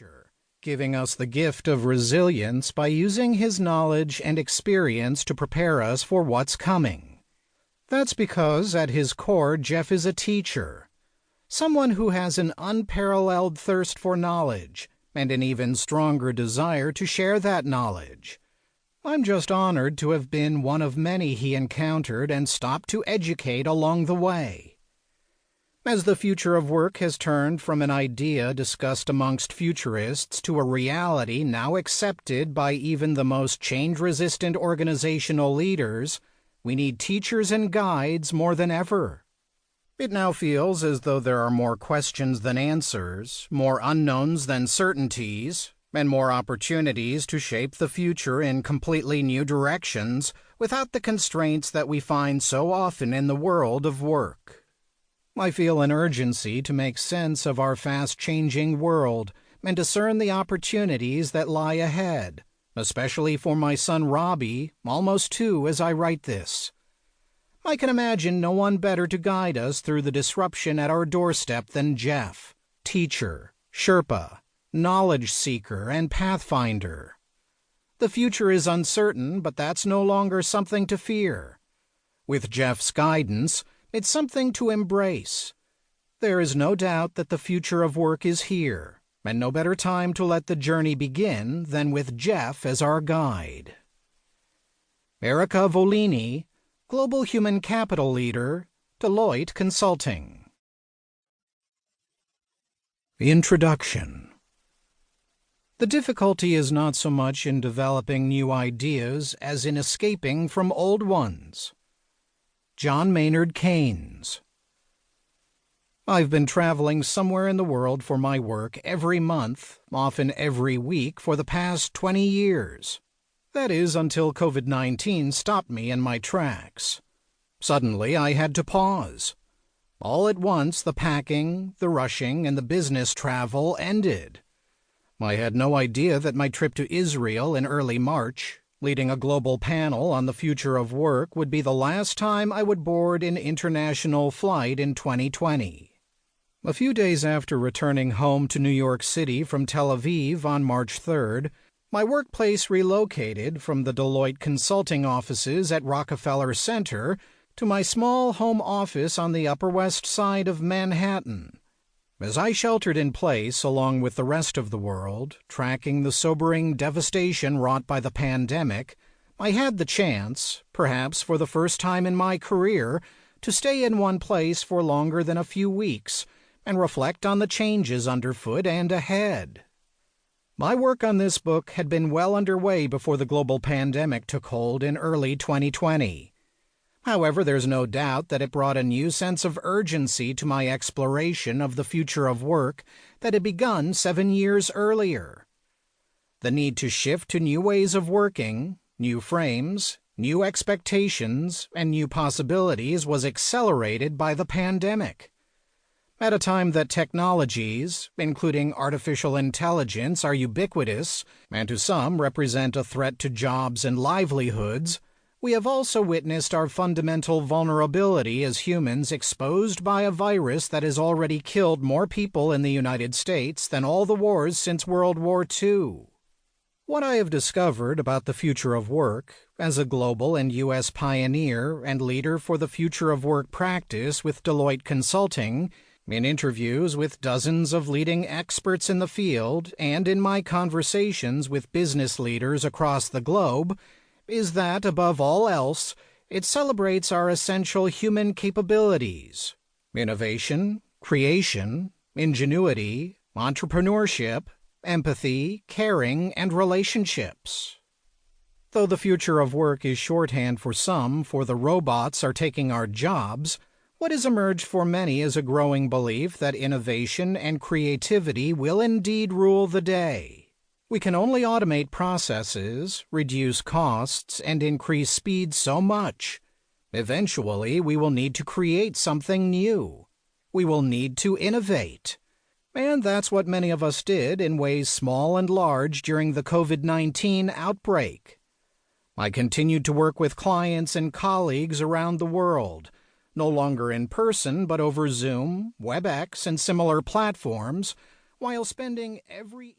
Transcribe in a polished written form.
teacher, giving us the gift of resilience by using his knowledge and experience to prepare us for what's coming. That's because at his core, Jeff is a teacher, someone who has an unparalleled thirst for knowledge and an even stronger desire to share that knowledge. I'm just honored to have been one of many he encountered and stopped to educate along the way. As the future of work has turned from an idea discussed amongst futurists to a reality now accepted by even the most change-resistant organizational leaders, we need teachers and guides more than ever. It now feels as though there are more questions than answers, more unknowns than certainties, and more opportunities to shape the future in completely new directions without the constraints that we find so often in the world of work. I feel an urgency to make sense of our fast-changing world and discern the opportunities that lie ahead, especially for my son Robbie, almost 2 as I write this. I can imagine no one better to guide us through the disruption at our doorstep than Jeff, teacher, Sherpa, knowledge seeker, and pathfinder. The future is uncertain, but that's no longer something to fear. With Jeff's guidance, it's something to embrace. There is no doubt that the future of work is here, and no better time to let the journey begin than with Jeff as our guide. Erica Volini, Global Human Capital Leader, Deloitte Consulting. Introduction. The difficulty is not so much in developing new ideas as in escaping from old ones. John Maynard Keynes. I've been traveling somewhere in the world for my work every month, often every week, for the past 20 years. That is, until COVID-19 stopped me in my tracks. Suddenly, I had to pause. All at once, the packing, the rushing, and the business travel ended. I had no idea that my trip to Israel in early March, leading a global panel on the future of work, would be the last time I would board an international flight in 2020. A few days after returning home to New York City from Tel Aviv on March 3rd, my workplace relocated from the Deloitte consulting offices at Rockefeller Center to my small home office on the Upper West Side of Manhattan. As I sheltered in place along with the rest of the world, tracking the sobering devastation wrought by the pandemic, I had the chance, perhaps for the first time in my career, to stay in one place for longer than a few weeks and reflect on the changes underfoot and ahead. My work on this book had been well underway before the global pandemic took hold in early 2020. However, there's no doubt that it brought a new sense of urgency to my exploration of the future of work that had begun 7 years earlier. The need to shift to new ways of working, new frames, new expectations, and new possibilities was accelerated by the pandemic. At a time that technologies, including artificial intelligence, are ubiquitous and to some represent a threat to jobs and livelihoods, we have also witnessed our fundamental vulnerability as humans exposed by a virus that has already killed more people in the United States than all the wars since World War II. What I have discovered about the future of work, as a global and U.S. pioneer and leader for the future of work practice with Deloitte Consulting, in interviews with dozens of leading experts in the field, and in my conversations with business leaders across the globe, is that, above all else, it celebrates our essential human capabilities: innovation, creation, ingenuity, entrepreneurship, empathy, caring, and relationships. Though the future of work is shorthand for some for the robots are taking our jobs, what has emerged for many is a growing belief that innovation and creativity will indeed rule the day. We can only automate processes, reduce costs, and increase speed so much. Eventually, we will need to create something new. We will need to innovate. And that's what many of us did in ways small and large during the COVID-19 outbreak. I continued to work with clients and colleagues around the world, no longer in person but over Zoom, WebEx, and similar platforms, while spending every